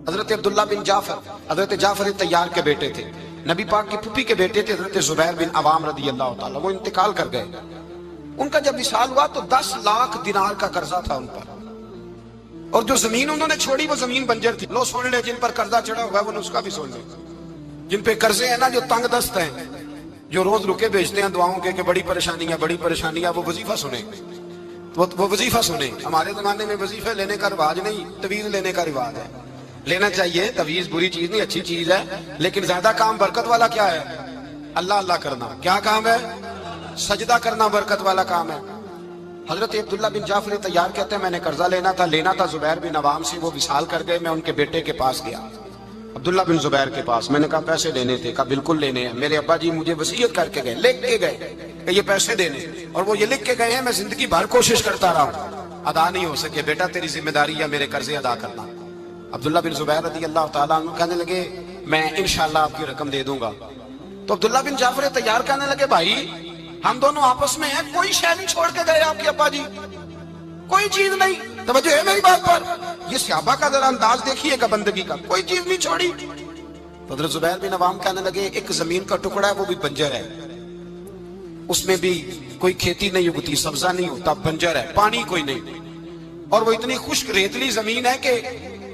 حضرت عبداللہ بن جعفر حضرت جعفر طیار کے بیٹے تھے، نبی پاک کی پھوپھی کے بیٹے تھے حضرت زبیر بن عوام رضی اللہ تعالیٰ، وہ انتقال کر گئے۔ ان کا جب وصال ہوا تو 10 لاکھ دینار کا قرضہ تھا ان پر، اور جو زمین انہوں نے چھوڑی وہ زمین بنجر تھی۔ لو سن لے، جن پر قرضہ چڑھا ہوا ہے وہ نسخہ بھی سن لے، جن پہ قرضے ہیں نا، جو تنگ دست ہیں، جو روز رکے بھیجتے ہیں دعاؤں کے کہ بڑی پریشانی ہے بڑی پریشانی ہے، وہ وظیفہ سنیں، وہ وظیفہ سنیں۔ ہمارے زمانے میں وظیفے لینے کا رواج نہیں، تویز لینے کا رواج ہے۔ لینا چاہیے، تویز بری چیز نہیں، اچھی چیز ہے، لیکن زیادہ کام برکت والا کیا ہے؟ اللہ اللہ کرنا۔ کیا کام ہے؟ سجدہ کرنا برکت والا کام ہے۔ حضرت عبداللہ بن جعفر طیار کہتے ہیں میں نے قرضہ لینا تھا زبیر بن عوام سے، وہ وصال کر گئے، میں ان کے بیٹے کے پاس گیا، عبداللہ بن زبیر کے پاس۔ میں نے کہا پیسے لینے تھے، کہا بالکل لینے ہیں، میرے ابا جی مجھے وصیت کر کے گئے، لکھ کے گئے کہ یہ پیسے دینے، اور وہ یہ لکھ کے گئے ہیں، میں زندگی بھر کوشش کرتا رہا ہوں، ادا نہیں ہو سکے، بیٹا تیری ذمہ داری ہے میرے قرضے ادا کرنا۔ عبداللہ بن زبیر رضی اللہ تعالیٰ عنہ کہنے لگے میں انشاءاللہ آپ کی رقم دے دوں گا۔ تو عبداللہ بن جعفر طیار کہنے لگے بھائی ہم دونوں آپس میں ہیں، کوئی شے نہیں چھوڑ کے گئے آپ کے ابا جی، کوئی چیز نہیں۔ توجہ ہے میری بات پر؟ یہ صحابہ کا ذرا انداز دیکھیے گا بندگی کا، کوئی چیز نہیں چھوڑی۔ تو حضرت زبیر بن عوام کہنے لگے ایک زمین کا ٹکڑا ہے وہ بھی بنجر ہے، اس میں بھی کوئی کھیتی نہیں اگتی، سبزہ نہیں ہوتا، بنجر ہے، پانی کوئی نہیں، اور وہ اتنی خشک ریتلی زمین ہے کہ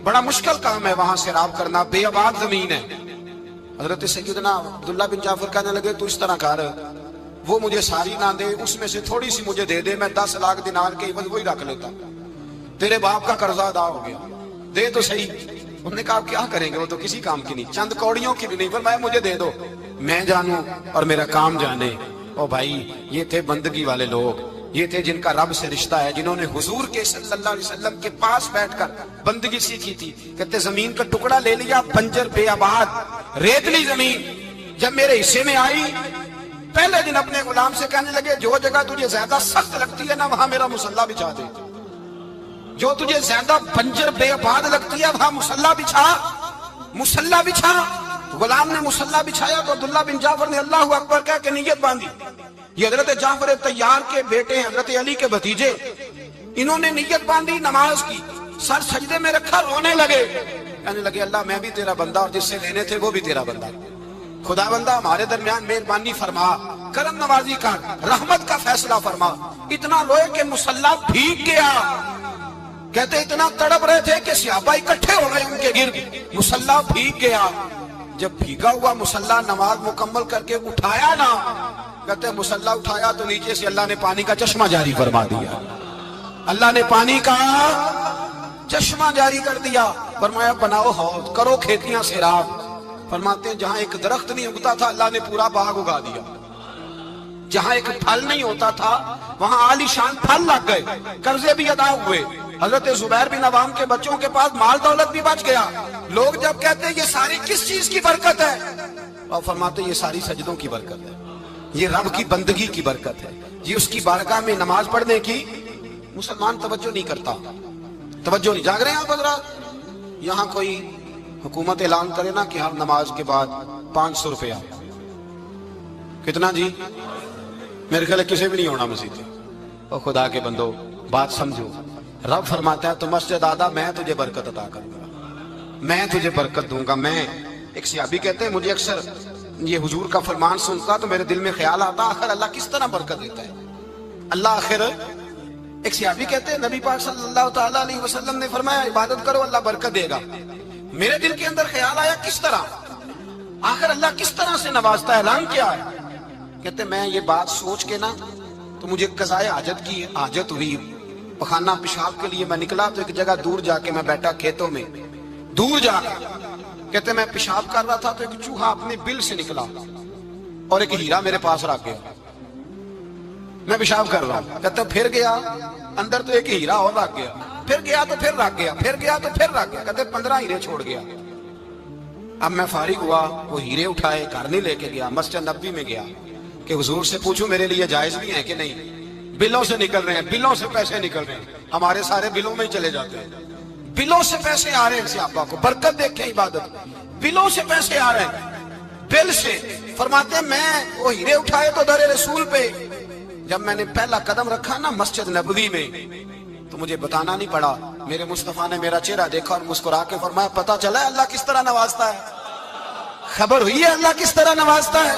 بڑا مشکل کام ہے وہاں سیراب کرنا، بے آباد زمین ہے۔ حضرت سیدنا عبداللہ بن جعفر کہنے لگے تو اس طرح کر، وہ مجھے ساری نہ دے، اس میں سے تھوڑی سی مجھے دے دے، میں 10 لاکھ دینار کے عوض وہی رکھ لیتا، تیرے باپ کا قرضہ ادا ہو گیا، دے تو صحیح۔ انہوں نے کہا کیا کریں گے، وہ تو کسی کام کی نہیں، چند کوڑیوں کی بھی نہیں، فرمایا مجھے دے دو، میں جانوں اور میرا کام جانے۔ او بھائی یہ تھے بندگی والے لوگ، یہ تھے جن کا رب سے رشتہ ہے، جنہوں نے حضور کے صلی اللہ علیہ وسلم کے پاس بیٹھ کر بندگی سیکھی تھی۔ کہتے زمین کا ٹکڑا لے لیا، بنجر بے آباد ریتلی زمین، جب میرے حصے میں آئی پہلے دن اپنے غلام سے کہنے لگے جو جگہ تجھے زیادہ سخت لگتی ہے نا وہاں میرا مصلی بچھا دے، جو تجھے زیادہ بنجر بے آباد لگتی ہے وہاں مصلی بچھا۔ غلام نے مصلی بچھایا تو عبداللہ بن جعفر نے اللہ اکبر کہہ کے نیت باندھی۔ یہ حضرت جعفر طیار کے بیٹے ہیں، حضرت علی کے بھتیجے، انہوں نے نیت باندھی، نماز کی، سر سجدے میں رکھا، رونے لگے، کہنے لگے اللہ میں بھی تیرا بندہ اور جس سے لینے تھے وہ بھی تیرا بندہ، خدا بندہ ہمارے درمیان مہربانی فرما، کرم نوازی کر، رحمت کا فیصلہ فرما۔ اتنا روئے کہ مصلی بھیگ گیا۔ کہتے اتنا تڑپ رہے تھے کہ صحابہ اکٹھے ہو گئے ان کے گرد، مصلی بھیگ گیا۔ جب بھیگا ہوا مصلی نماز مکمل کر کے اٹھایا نا، کہتے مصلی اٹھایا تو نیچے سے اللہ نے پانی کا چشمہ جاری فرما دیا، اللہ نے پانی کا چشمہ جاری کر دیا۔ فرمایا بناؤ حوض، کرو کھیتیاں سیراب۔ فرماتے ہیں جہاں ایک درخت نہیں اگتا تھا اللہ نے پورا باغ اگا دیا، جہاں ایک پھل نہیں ہوتا تھا وہاں عالی شان پھل لگ گئے، قرضے بھی ادا ہوئے۔ حضرت زبیر بن عوام کے بچوں کے پاس مال دولت بھی بچ گیا۔ لوگ جب کہتے ہیں یہ ساری کس چیز کی برکت ہے، اور فرماتے ہیں یہ ساری سجدوں کی برکت ہے، یہ رب کی بندگی کی برکت ہے، یہ اس کی بارگاہ میں نماز پڑھنے کی۔ مسلمان توجہ نہیں کرتا، توجہ نہیں۔ جاگ رہے ہیں آپ حضرات؟ یہاں کوئی حکومت اعلان کرے نا کہ ہر نماز کے بعد 500 روپیہ، کتنا جی؟ میرے خیال کسی بھی نہیں ہونا مسجد۔ اور خدا کے بندو بات سمجھو، رب فرماتا ہے تو مسجد آدھا میں تجھے برکت عطا کروں گا، میں تجھے برکت دوں گا۔ میں ایک صحابی کہتے ہیں مجھے اکثر یہ حضور کا فرمان سنتا تو میرے دل میں خیال آتا آخر اللہ کس طرح برکت دیتا ہے اللہ آخر۔ ایک صحابی کہتے ہیں نبی پاک صلی اللہ تعالیٰ علیہ وسلم نے فرمایا عبادت کرو اللہ برکت دے گا۔ میرے دل کے اندر خیال آیا کس طرح، آخر اللہ کس طرح سے نوازتا ہے، اعلان کیا ہے؟ کہتے میں یہ بات سوچ کے نا تو مجھے قضائے حاجت کی حاجت ہوئی، پخانہ پیشاب کے لیے میں نکلا تو ایک جگہ دور جا کے میں بیٹھا کھیتوں میں، دور جا کے کہتے میں پیشاب کر رہا تھا تو ایک چوہا اپنے بل سے نکلا اور ایک ہیرا میرے پاس رکھ گیا، میں پیشاب کر رہا ہوں، کہتے پھر گیا اندر تو ایک ہیرا اور رکھ گیا، پھر گیا تو پھر رکھ گیا، پھر گیا تو پھر رکھ گیا، کہتے 15 ہیرے چھوڑ گیا۔ اب میں فارغ ہوا، وہ ہیرے اٹھائے گھر نہیں لے کے گیا، مسجد نبوی میں گیا کہ حضور سے پوچھوں میرے لیے جائز بھی ہے کہ نہیں، بلوں سے نکل رہے ہیں، بلوں سے پیسے نکل رہے ہیں، ہمارے سارے بلوں میں ہی چلے جاتے ہیں، بلوں سے پیسے آ رہے ہیں صحابہ کو، برکت دیکھیں عبادت، بلوں سے پیسے آ رہے ہیں، بل سے۔ فرماتے ہیں میں وہ ہیرے اٹھائے تو در رسول پہ، جب میں نے پہلا قدم رکھا نا مسجد نبوی میں، تو مجھے بتانا نہیں پڑا، میرے مصطفیٰ نے میرا چہرہ دیکھا اور مسکرا کے فرمایا پتہ چلا ہے اللہ کس طرح نوازتا ہے، خبر ہوئی ہے اللہ کس طرح نوازتا ہے؟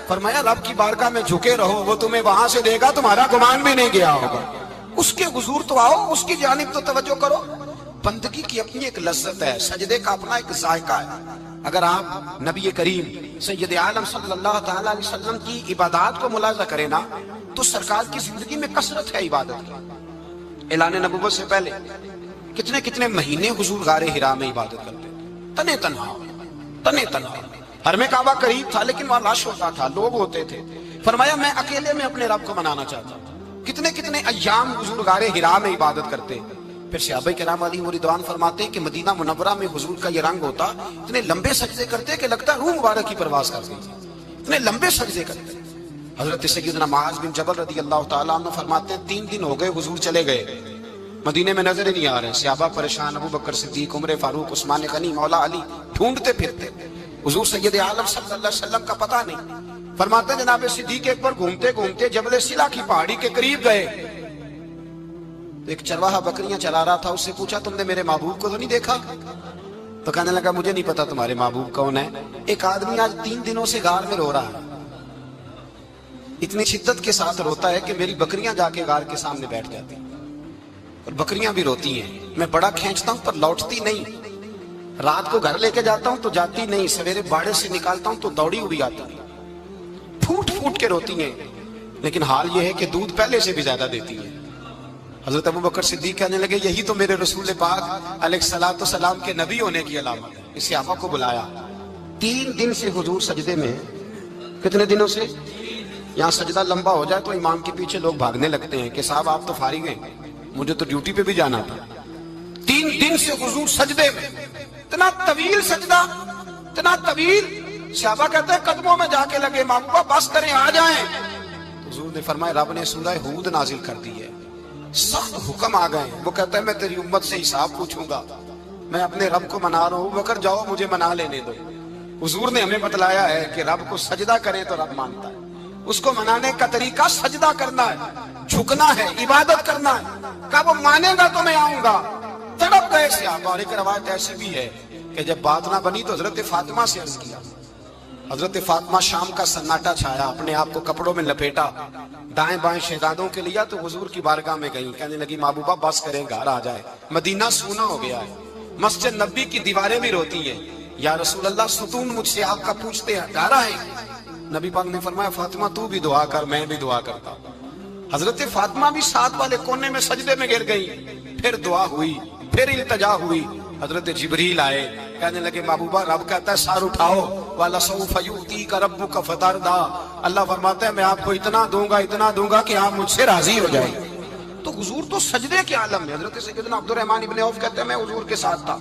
فرمایا رب کی بارگاہ میں جھکے رہو، وہ تمہیں وہاں سے دے گا تمہارا گمان بھی نہیں گیا ہوگا۔ اس کے حضور تو آؤ، اس کی جانب تو توجہ کرو۔ بندگی کی اپنی ایک لذت ہے، سجدے کا اپنا ایک ذائقہ ہے۔ اگر آپ نبی کریم سید عالم صلی اللہ تعالی علیہ وسلم کی عبادات کو ملاحظہ کریں نا تو سرکار کی زندگی میں کثرت ہے عبادت کی۔ اعلان نبوت سے پہلے کتنے کتنے مہینے حضور غار حرا میں عبادت کرتے تھے، تنے تنہا۔ حرم کعبہ قریب تھا لیکن وہاں رش ہوتا تھا، لوگ ہوتے تھے۔ فرمایا میں اکیلے میں اپنے رب کو منانا چاہتا ہوں۔ کتنے کتنے ایام حضور غار حرا میں عبادت کرتے۔ پھر صحابہ کرام علیہم رضوان فرماتے ہیں کہ مدینہ منورہ میں حضور کا یہ رنگ ہوتا، اتنے لمبے سجدے کرتے کہ لگتا روح مبارک کی پرواز کرتے، اتنے لمبے سجدے کرتے۔ حضرت سیدنا معاذ بن جبل رضی اللہ تعالیٰ عنہ فرماتے ہیں 3 دن ہو گئے حضور چلے گئے، مدینے میں نظر ہی نہیں آ رہے۔ صحابہ پریشان، ابو بکر صدیق، عمر فاروق، عثمان غنی، مولا علی ڈھونڈتے پھرتے، حضور سید عالم صلی اللہ علیہ وسلم کا پتہ نہیں۔ فرماتے ہیں جناب صدیق ایک بار گھومتے گھومتے جبل سلا کی پہاڑی کے قریب گئے تو ایک چرواہا بکریاں چلا رہا تھا، اس سے پوچھا تم نے میرے محبوب کو تو نہیں دیکھا؟ تو کہنے لگا مجھے نہیں پتا تمہارے محبوب کون ہے۔ ایک آدمی آج 3 دنوں سے غار میں رو رہا ہے، اتنی شدت کے ساتھ روتا ہے کہ میری بکریاں جا کے غار کے سامنے بیٹھ جاتی اور بکریاں بھی روتی ہیں۔ میں بڑا کھینچتا ہوں پر لوٹتی نہیں، رات کو گھر لے کے جاتا ہوں تو جاتی نہیں، سویرے باڑے سے نکالتا ہوں تو دوڑی ہوئی آتی ہیں، پھوٹ پھوٹ کے روتی ہیں، لیکن حال یہ ہے کہ دودھ پہلے سے بھی زیادہ دیتی ہیں۔ حضرت ابو بکر صدیق کہنے لگے یہی تو میرے رسول پاک علیہ الصلوۃ والسلام کے نبی ہونے کی علامت ہے۔ اس صحابہ کو بلایا، 3 دن سے حضور سجدے میں۔ کتنے دنوں سے؟ یہاں سجدہ لمبا ہو جائے تو امام کے پیچھے لوگ بھاگنے لگتے ہیں کہ صاحب آپ تو فارغ ہیں، مجھے تو ڈیوٹی پہ بھی جانا تھا۔ 3 دن سے حضور سجدے میں، اتنا طویل سجدہ، اتنا طویل۔ صحابہ کہتے ہیں قدموں میں جا کے لگے، محبوبہ بس کریں آ جائیں۔ حضور نے فرمایا رب نے سورہ ہود نازل کر دی ہے، سخت حکم آ گئے۔ وہ کہتا ہے میں تیری امت سے حساب پوچھوں گا، میں اپنے رب کو منا رہا ہوں، بکر جاؤ مجھے منا لینے دو۔ حضور نے ہمیں بتلایا ہے کہ رب کو سجدہ کریں تو رب مانتا ہے، اس کو منانے کا طریقہ سجدہ کرنا ہے، جھکنا ہے، عبادت کرنا ہے۔ کہا وہ مانے گا تو میں آؤں گا، تڑپ گئے صحابہ۔ اور ایک روایت ایسی بھی ہے کہ جب بات نہ بنی تو حضرت فاطمہ سے عرض کیا۔ حضرت فاطمہ شام کا سناٹا چھایا، اپنے آپ کو کپڑوں میں لپیٹا، دائیں بائیں شہزادوں کے لیا تو حضور کی بارگاہ میں گئیں، کہنے لگی محبوبہ بس کریں گھر آ جائے، مدینہ سونا ہو گیا ہے، مسجد نبی کی دیواریں بھی روتی ہیں، یا رسول اللہ ستون مجھ سے آپ کا پوچھتے ہیں گھر آئے۔ نبی پاک نے فرمایا فاطمہ تو بھی دعا کر، میں بھی دعا کرتا ہوں۔ حضرت فاطمہ بھی ساتھ والے کونے میں سجدے میں گر گئی، پھر دعا ہوئی، پھر التجا ہوئی۔ حضرت جبریل آئے، کہنے لگے محبوبہ رب کہتا ہے سار اٹھاؤ، وَلَسَوْفَ يُؤْتِيكَ رَبُّكَ فَتَرْضَىٰ، اللہ فرماتا ہے میں آپ کو اتنا دوں گا کہ آپ مجھ سے راضی ہو جائیں۔ تو حضور تو سجدے کے عالم میں۔ حضرت سیدنا عبد الرحمن ابن عوف کہتے ہیں میں حضور کے ساتھ تھا،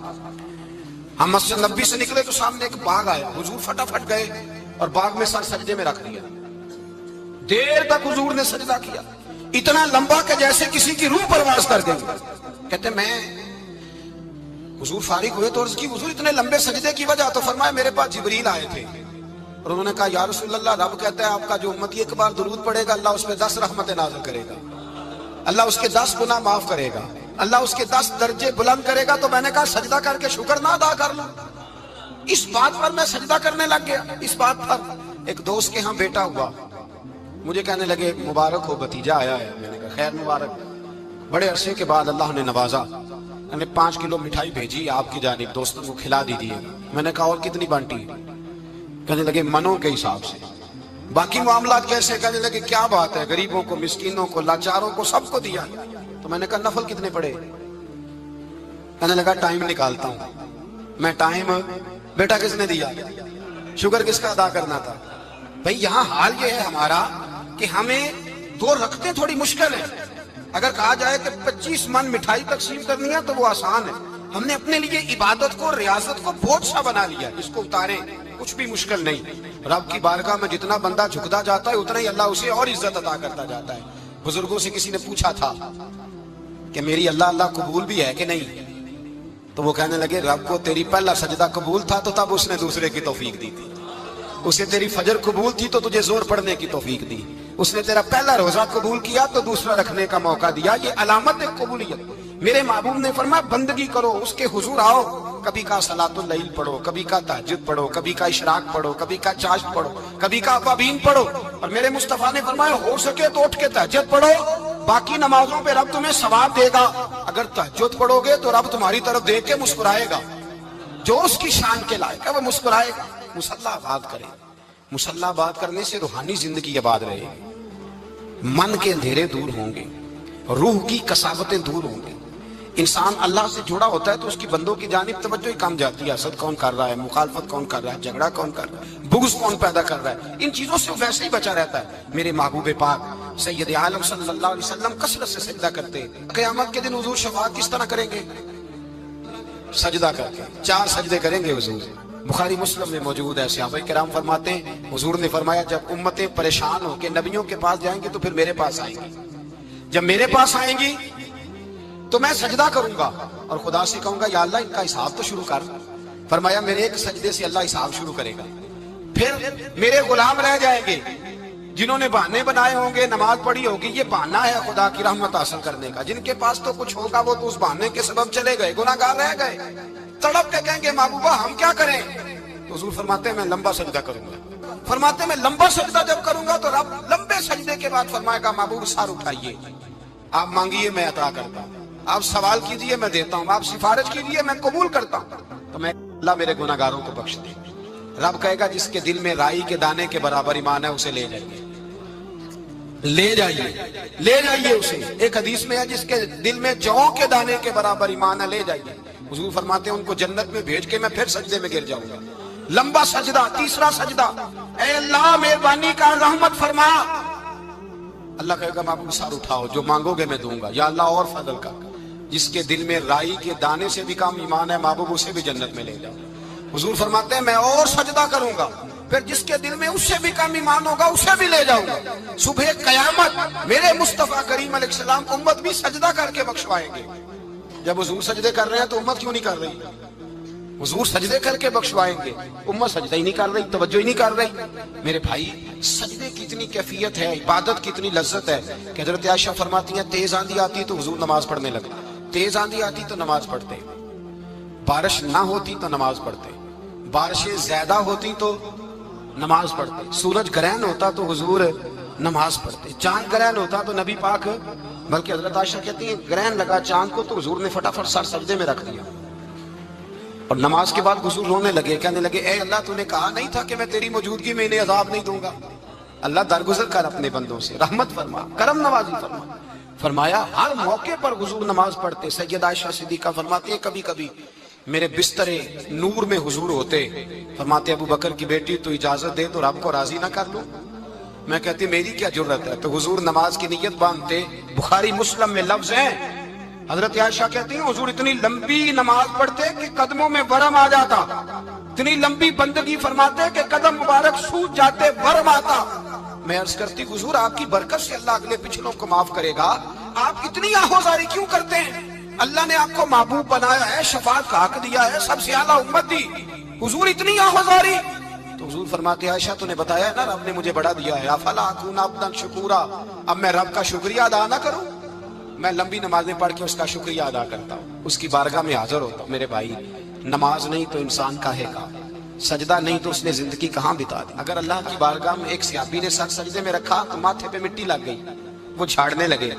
ہم مسجد نبی سے نکلے تو سامنے ایک باغ آیا، حضور فٹافٹ گئے اور باغ میں سر سجدے میں رکھ دیا، دیر تک حضور نے سجدہ کیا، اتنا لمبا کہ جیسے کسی کی روح پرواز کر دیں۔ کہتے میں حضور فارغ ہوئے تو عرض کی حضور اتنے لمبے سجدے کی وجہ؟ تو فرمایا میرے پاس جبریل آئے تھے اور انہوں نے کہا یا رسول اللہ رب کہتا ہے آپ کا جو امتی ایک بار درود پڑے گا اللہ اس پہ 10 رحمتیں نازل کرے گا، اللہ اس کے 10 گناہ معاف کرے گا، اللہ اس کے 10 درجے بلند کرے گا۔ تو میں نے کہا سجدہ کر کے شکر نہ ادا کر لوں؟ اس بات پر میں سجدہ کرنے لگ گیا۔ اس بات پر ایک دوست کے ہاں بیٹا ہوا، مجھے کہنے لگے مبارک ہو بھتیجا آیا ہے۔ میں نے کہا خیر مبارک۔ بڑے عرصے کے بعد اللہ نے نوازا، میں نے 5 کلو مٹھائی بھیجی آپ کی جانب، دوستوں کو کھلا دیجیے۔ میں نے کہا اور کتنی بانٹی؟ کہنے لگے منوں کے حساب سے۔ باقی معاملات کیسے؟ کہنے لگے کیا بات ہے، غریبوں کو، مسکینوں کو، لاچاروں کو، سب کو دیا۔ تو میں نے کہا نفل کتنے پڑے؟ کہنے لگا ٹائم نکالتا ہوں میں۔ ٹائم بیٹا کس نے دیا؟ شکر کس کا ادا کرنا تھا؟ بھئی یہاں حال یہ ہے ہمارا کہ ہمیں 2 رکھتے تھوڑی مشکل ہے۔ اگر کہا جائے کہ 25 من مٹھائی تقسیم کرنی ہے تو وہ آسان ہے، ہم نے اپنے لیے عبادت کو، ریاضت کو بہت سا بنا لیا، اس کو اتاریں کچھ بھی مشکل نہیں۔ رب کی بارگاہ میں جتنا بندہ جھکتا جاتا ہے اتنا ہی اللہ اسے اور عزت عطا کرتا جاتا ہے۔ بزرگوں سے کسی نے پوچھا تھا کہ میری اللہ قبول بھی ہے کہ نہیں؟ تو وہ کہنے لگے رب کو تیری پہلا سجدہ قبول تھا تو تب اس نے دوسرے کی توفیق دی تھی، اسے تیری فجر قبول تھی تو تجھے زور پڑھنے کی توفیق دی، اس نے تیرا پہلا روزہ قبول کیا تو دوسرا رکھنے کا موقع دیا، یہ علامت ہے قبولیت۔ میرے محبوب نے فرمایا بندگی کرو، اس کے حضور آؤ، کبھی کا صلاۃ اللیل پڑھو، کبھی کا تہجد پڑھو، کبھی کا اشراق پڑھو، کبھی کا چاشت پڑھو، کبھی کا اوابین پڑھو۔ اور میرے مصطفیٰ نے فرمایا ہو سکے تو اٹھ کے تہجد پڑھو، باقی نمازوں پہ رب تمہیں ثواب دے گا۔ اگر تہجد پڑھو گے تو رب تمہاری طرف دیکھ کے مسکرائے گا، جو اس کی شان کے لائق ہے وہ مسکرائے گا۔ مصلی آباد کرے، مصلی آباد کرنے سے روحانی زندگی آباد رہے گی، من کے اندھیرے دور ہوں گے، روح کی کساوتیں دور ہوں گی۔ انسان اللہ سے جڑا ہوتا ہے تو اس کی بندوں کی جانب توجہ ہی کم جاتی ہے، حسد کون کر رہا ہے، مخالفت کون کر رہا ہے، جھگڑا کون کر رہا ہے، بغض کون پیدا کر رہا ہے، ان چیزوں سے ویسے ہی بچا رہتا ہے۔ میرے محبوب پاک سید عالم صلی اللہ علیہ وسلم کثرت سے سجدہ کرتے۔ قیامت کے دن حضور شفاعت کس طرح کریں گے؟ سجدہ کر کے 4 سجدے کریں گے حضور۔ بخاری مسلم میں موجود ہے، صحابہ کرام فرماتے ہیں حضور نے فرمایا جب امتیں پریشان ہو کے نبیوں کے پاس جائیں گے تو پھر میرے پاس آئیں گی، جب میرے پاس آئیں گی تو میں سجدہ کروں گا اور خدا سے کہوں گا یا اللہ ان کا حساب تو شروع کر۔ فرمایا میرے ایک سجدے سے اللہ حساب شروع کرے گا۔ پھر میرے غلام رہ جائیں گے جنہوں نے بہانے بنائے ہوں گے، نماز پڑھی ہوگی، یہ بہانہ ہے خدا کی رحمت حاصل کرنے کا، جن کے پاس تو کچھ ہوگا وہ تو اس بہانے کے سبب چلے گئے، گناہگار رہ گئے، تڑپ کے کہیں گے محبوبہ ہم کیا کریں؟ تو حضور فرماتے ہیں میں لمبا سجدہ کروں گا۔ فرماتے ہیں میں لمبا سجدہ جب کروں گا تو رب لمبے سجدے کے بعد فرمائے گا محبوب سر اٹھائیے، آپ مانگیے میں عطا کرتا ہوں، آپ سوال کیجئے میں دیتا ہوں، آپ سفارش کیجئے میں قبول کرتا ہوں۔ تو میں اللہ میرے گناہگاروں کو بخش دے۔ رب کہے گا جس کے دل میں رائی کے دانے کے برابر ایمان ہے اسے لے جائیے، لے جائیے، لے جائیے اسے۔ ایک حدیث میں ہے جس کے دل میں جو کے دانے کے برابر ایمان ہے لے جائیے۔ حضور فرماتے ہیں ان کو جنت میں بھیج کے میں پھر سجدے میں گر جاؤں گا۔ لمبا سجدہ، تیسرا سجدہ، اے اللہ مہربانی کا رحمت فرما۔ اللہ کہے گا محبوب سر اٹھاؤ، جو مانگو گے میں دوں گا، یا اللہ اور فضل کا۔ جس کے دل میں رائی کے دانے سے بھی کم ایمان ہے محبوب اسے بھی جنت میں لے جاؤ۔ حضور فرماتے ہیں میں اور سجدہ کروں گا، پھر جس کے دل میں اس سے بھی کم ایمان ہوگا اسے بھی لے جاؤں گا۔ صبح قیامت میرے مصطفیٰ کریم علیہ السلام امت بھی سجدہ کر کے بخشوائیں گے۔ جب حضور سجدے کر رہے ہیں تو امت کیوں نہیں کر رہی؟ حضور سجدے کر کے بخشوائیں گے، امت سجدہ ہی نہیں کر رہی، توجہ ہی نہیں کر رہی۔ میرے بھائی سجدے کی اتنی کیفیت ہے، عبادت کی اتنی لذت ہے کہ حضرت عائشہ فرماتی ہیں تیز آندھی آتی تو حضور نماز پڑھنے لگے، تیز آندھی آتی تو نماز پڑھتے، بارش نہ ہوتی تو نماز پڑھتے، بارشیں زیادہ ہوتی تو نماز پڑھتے، سورج گرہن ہوتا تو حضور نماز پڑھتے، چاند گرہن ہوتا تو نبی پاک، بلکہ حضرت عائشہ کہتی ہیں گرہن لگا چاند کو تو حضور نے فٹافٹ سر سجدے میں رکھ دیا، اور نماز کے بعد حضور رونے لگے، کہنے لگے اے اللہ تو نے کہا نہیں تھا کہ میں تیری موجودگی میں انہیں عذاب نہیں دوں گا؟ اللہ درگزر کر اپنے بندوں سے، رحمت فرما، کرم نوازی فرما۔ فرمایا ہر موقع پر حضور نماز پڑھتے۔ سیدہ عائشہ صدیقہ فرماتی ہیں کبھی کبھی میرے بسترے نور میں حضور ہوتے، فرماتے ابو بکر کی بیٹی تو اجازت دے تو رب کو راضی نہ کر لوں؟ میں کہتی میری کیا جرت ہے؟ تو حضور نماز کی نیت باندھتے۔ بخاری مسلم میں لفظ ہیں، حضرت عائشہ کہتی ہیں حضور اتنی لمبی نماز پڑھتے کہ قدموں میں ورم آ جاتا، اتنی لمبی بندگی فرماتے کہ قدم مبارک سوج جاتے، ورم آتا۔ میں عرض کرتی حضور آپ کی برکت سے اللہ اگلے پچھلوں کو معاف کرے گا، آپ اتنی آہوزاری کیوں کرتے ہیں؟ اللہ نے آپ کو محبوب بنایا ہے، شفاعت کا حق دیا ہے، سب سے اعلیٰ امت دی، حضور اتنی آہوزاری؟ تو حضور فرماتے عائشہ تو نے بتایا ہے نا رب نے مجھے بڑا دیا ہے، افلا اکون عبدا شکورا، اب میں رب کا شکریہ ادا نہ کروں؟ میں لمبی نمازیں پڑھ کے اس کا شکریہ ادا کرتا ہوں، اس کی بارگاہ میں حاضر ہوتا ہوں۔ میرے بھائی نماز نہیں تو انسان کاہے کا، سجدہ نہیں تو اس نے زندگی کہاں بتا دی؟ اگر اللہ کی بارگاہ میں ایک صحابی نے سر سجدے میں رکھا تو ماتھے پہ مٹی لگ گئی، وہ جھاڑنے لگے،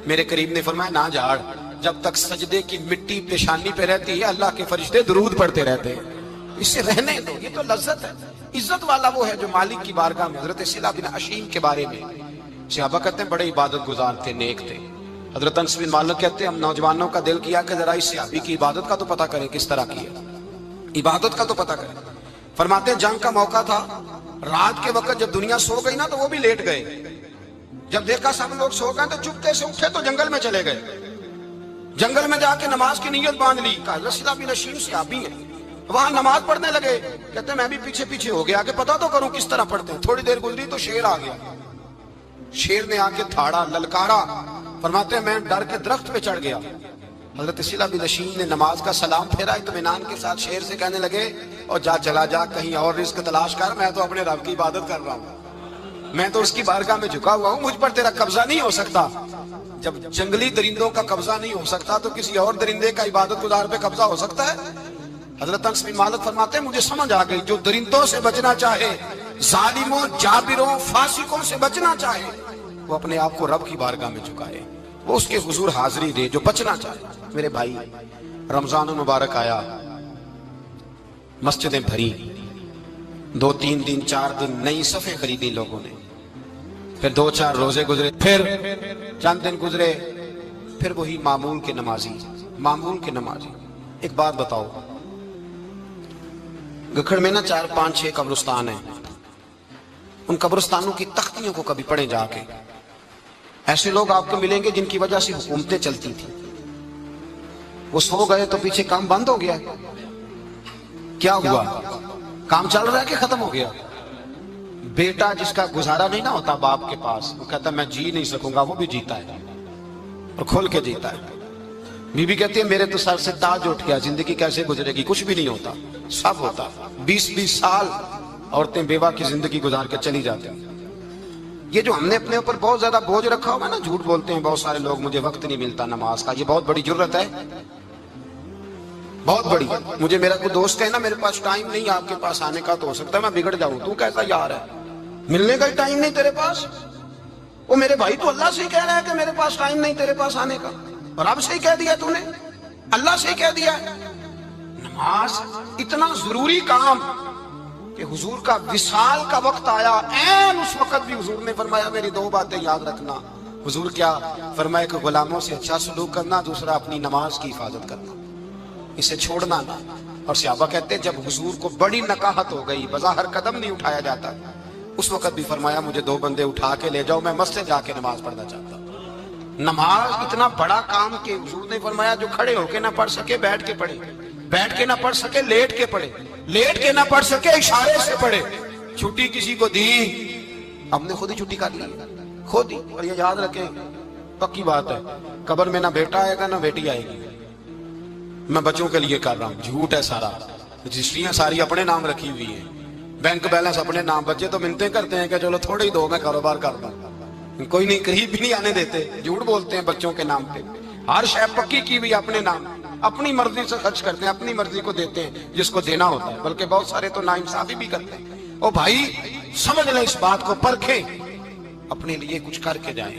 میرے قریب نے فرمایا نہ جھاڑ، جب تک سجدے کی مٹی پیشانی پہ رہتی ہے اللہ کے فرشتے درود پڑھتے رہتے ہیں، اسے رہنے دو، یہ تو لذت ہے۔ عزت والا وہ ہے جو مالک کی بارگاہ میں۔ حضرت صلہ بن اشیم کے بارے میں صحابہ کہتے ہیں بڑے عبادت گزار تھے، نیک تھے۔ حضرت انس بن مالک کہتے ہیں ہم نوجوانوں کا دل کیا کہ ذرا اس صحابی کی عبادت کا تو پتہ کریں، کس طرح کی ہے عبادت کا تو پتہ کریں۔ فرماتے ہیں جنگ کا موقع تھا، رات کے وقت جب دنیا سو گئی نا تو وہ بھی لیٹ گئے، جب دیکھا سب لوگ سو گئے تو چپتے سے اٹھے تو جنگل میں چلے گئے، جنگل میں جا کے نماز کی نیت باندھ لی۔ حضرت صلہ بن اشیم صحابی ہیں، وہاں نماز پڑھنے لگے، کہتے ہیں میں بھی پیچھے پیچھے ہو گیا کہ پتہ تو کروں کس طرح پڑھتے ہیں۔ تھوڑی دیر گزری تو شیر آ گیا، شیر نے آ کے تھاڑا، للکارا، فرماتے ہیں میں ڈر کے درخت پہ چڑھ گیا۔ حضرت صلہ بن اشیم نے نماز کا سلام پھیرا، اطمینان کے ساتھ شیر سے کہنے لگے اور جا چلا جا کہیں اور رزق تلاش کر، میں تو اپنے رب کی عبادت کر رہا ہوں۔ میں تو اس کی بارگاہ میں جھکا ہوا ہوں، مجھ پر تیرا قبضہ نہیں ہو سکتا۔ جب جنگلی درندوں کا قبضہ نہیں ہو سکتا تو کسی اور درندے کا عبادت گزار پہ قبضہ ہو سکتا ہے؟ حضرت انس بن مالک فرماتے ہیں مجھے سمجھ آ گئی، جو درندوں سے بچنا چاہے، ظالموں، جابروں، فاسقوں سے بچنا چاہے، وہ اپنے آپ کو رب کی بارگاہ میں جھکائے، وہ اس کے حضور حاضری دے جو بچنا چاہے۔ میرے بھائی، رمضان المبارک آیا، مسجدیں بھری، 2-3 دن 4 دن نئی صفیں خریدی لوگوں نے، پھر 2-4 روزے گزرے، پھر چند دن گزرے، پھر وہی معمول کے نمازی۔ ایک بات بتاؤ، گکھڑ میں نا 4-5-6 قبرستان ہیں، ان قبرستانوں کی تختیوں کو کبھی پڑھیں جا کے، ایسے لوگ آپ کو ملیں گے جن کی وجہ سے حکومتیں چلتی تھیں، وہ سو گئے تو پیچھے کام بند ہو گیا۔ کیا ہوا؟ کام چل رہا ہے کہ ختم ہو گیا؟ بیٹا جس کا گزارا نہیں نہ ہوتا باپ کے پاس، وہ کہتا میں جی نہیں سکوں گا، وہ بھی جیتا ہے اور کھول کے جیتا ہے۔ بیوی کہتی ہے میرے تو سر سے تاج اٹھ گیا، زندگی کیسے گزرے گی؟ کچھ بھی نہیں ہوتا، سب ہوتا۔ 20-20 سال عورتیں بیوہ کی زندگی گزار کے چلی جاتی ہیں۔ یہ جو ہم نے اپنے اوپر بہت زیادہ بوجھ رکھا ہوا ہے نا، جھوٹ بولتے ہیں بہت سارے لوگ، مجھے وقت نہیں ملتا نماز کا، یہ بہت بڑی جرت ہے، بہت بڑی۔ مجھے میرا کوئی دوست کہے نا میرے پاس ٹائم نہیں آپ کے پاس آنے کا، تو ہو سکتا ہے میں بگڑ جاؤں، تو کیسا یار ہے، ملنے کا ٹائم نہیں تیرے پاس؟ وہ میرے بھائی تو اللہ سے ہی کہہ رہا ہے کہ میرے پاس ٹائم نہیں تیرے پاس آنے کا، اور اب سے ہی کہہ دیا تو نے، اللہ سے ہی کہہ دیا۔ نماز اتنا ضروری کام کہ حضور کا وصال کا وقت آیا، عین اس وقت بھی حضور نے فرمایا میری 2 باتیں یاد رکھنا۔ حضور کیا فرمایا کہ غلاموں سے اچھا سلوک کرنا، دوسرا اپنی نماز کی حفاظت کرنا، اسے چھوڑنا نہ۔ اور صحابہ کہتے ہیں جب حضور کو بڑی نکاہت ہو گئی، بظاہر قدم نہیں اٹھایا جاتا، اس وقت بھی فرمایا مجھے 2 بندے اٹھا کے لے جاؤ، میں مسجد جا کے نماز پڑھنا چاہتا ہوں۔ نماز اتنا بڑا کام کہ حضور نے فرمایا جو کھڑے ہو کے نہ پڑھ سکے بیٹھ کے پڑھے، بیٹھ کے نہ پڑھ سکے لیٹ کے پڑھے، لیٹ کے نہ پڑھ سکے اشارے سے پڑھے۔ چھٹی کسی کو دی، ہم نے خود ہی چھٹی کر لی، خود ہی۔ اور یہ یاد رکھیں، پکی بات ہے، قبر میں نہ بیٹا آئے گا نہ بیٹی آئے گی۔ میں بچوں کے لیے کر رہا ہوں، جھوٹ ہے سارا، رجسٹریاں ساری اپنے نام رکھی ہوئی ہیں، بینک بیلنس اپنے نام، بچے تو منتیں کرتے ہیں کہ چلو تھوڑے ہی دو، میں کاروبار کرتا ہوں، کوئی نہیں، قریب بھی نہیں آنے دیتے، جھوٹ بولتے ہیں بچوں کے نام پہ۔ ہر شے پکی کی ہوئی اپنے نام، اپنی مرضی سے خرچ کرتے ہیں، اپنی مرضی کو دیتے ہیں جس کو دینا ہوتا ہے، بلکہ بہت سارے تو ناانصافی بھی کرتے ہیں۔ او بھائی سمجھ لیں اس بات کو، پرکھیں، اپنے لیے کچھ کر کے جائیں۔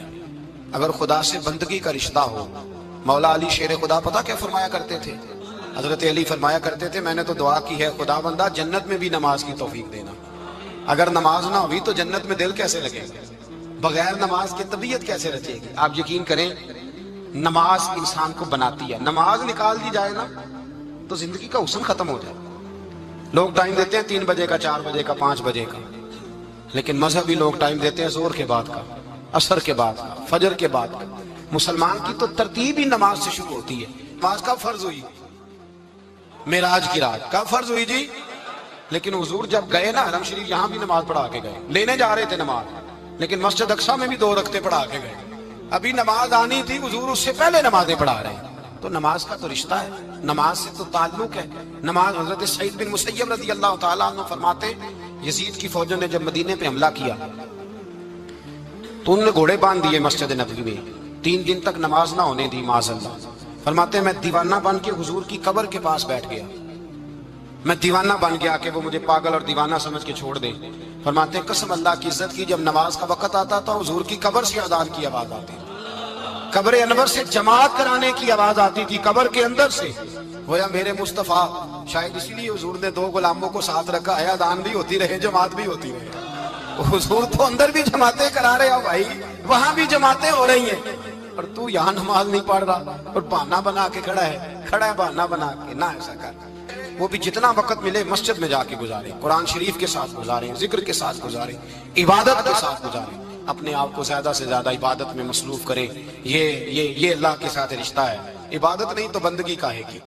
اگر خدا سے بندگی کا رشتہ ہو، مولا علی شیر خدا پتہ کیا فرمایا کرتے تھے؟ حضرت علی فرمایا کرتے تھے میں نے تو دعا کی ہے خدا بندہ جنت میں بھی نماز کی توفیق دینا۔ اگر نماز نہ ہوئی تو جنت میں دل کیسے لگے گا؟ بغیر نماز کی طبیعت کیسے رچے گی؟ آپ یقین کریں نماز انسان کو بناتی ہے، نماز نکال دی جائے نا تو زندگی کا حسن ختم ہو جائے۔ لوگ ٹائم دیتے ہیں 3 بجے کا، 4 بجے کا، 5 بجے کا، لیکن مذہبی لوگ ٹائم دیتے ہیں زور کے بعد کا، عصر کے بعد کا، فجر کے بعد کا۔ مسلمان کی تو ترتیب ہی نماز سے شروع ہوتی ہے۔ نماز کب فرض ہوئی؟ معراج کی رات کب فرض ہوئی جی؟ لیکن حضور جب گئے نا حرم شریف، یہاں بھی نماز پڑھا کے گئے، لینے جا رہے تھے نماز، لیکن مسجد اقصیٰ میں بھی 2 رکعتیں پڑھا کے گئے۔ ابھی نماز آنی تھی، حضور اس سے پہلے نمازیں پڑھا رہے ہیں۔ تو نماز کا تو رشتہ ہے، نماز سے تو تعلق ہے۔ نماز حضرت سعید بن مسیب رضی اللہ تعالیٰ عنہ فرماتے یزید کی فوجوں نے جب مدینے پہ حملہ کیا تو انہوں نے گھوڑے باندھ دیے مسجد نبوی میں، 3 دن تک نماز نہ ہونے دی معاذ اللہ۔ فرماتے میں دیوانہ بن کے حضور کی قبر کے پاس بیٹھ گیا، میں دیوانہ بن گیا کہ وہ مجھے پاگل اور دیوانہ سمجھ کے چھوڑ دے۔ فرماتے ہیں قسم اللہ کی عزت کی، جب نماز کا وقت آتا تھا حضور کی قبر سے اذان کی آواز آتی تھی، قبر انور سے جماعت کرانے کی آواز آتی تھی، قبر کے اندر سے۔ گویا میرے مصطفیٰ، شاید اسی لیے حضور نے 2 غلاموں کو ساتھ رکھا ہے، اذان بھی ہوتی رہے جماعت بھی ہوتی رہے۔ حضور تو اندر بھی جماعتیں کرا رہے ہو بھائی، وہاں بھی جماعتیں ہو رہی ہیں، اور تو یہاں نماز نہیں پڑھ رہا اور بہانہ بنا کے کھڑا ہے بہانہ بنا کے۔ نہ ایسا کر، وہ بھی جتنا وقت ملے مسجد میں جا کے گزارے، قرآن شریف کے ساتھ گزارے، ذکر کے ساتھ گزارے، عبادت کے ساتھ گزارے، اپنے آپ کو زیادہ سے زیادہ عبادت میں مصروف کرے۔ یہ اللہ کے ساتھ رشتہ ہے، عبادت نہیں تو بندگی کاہے کی۔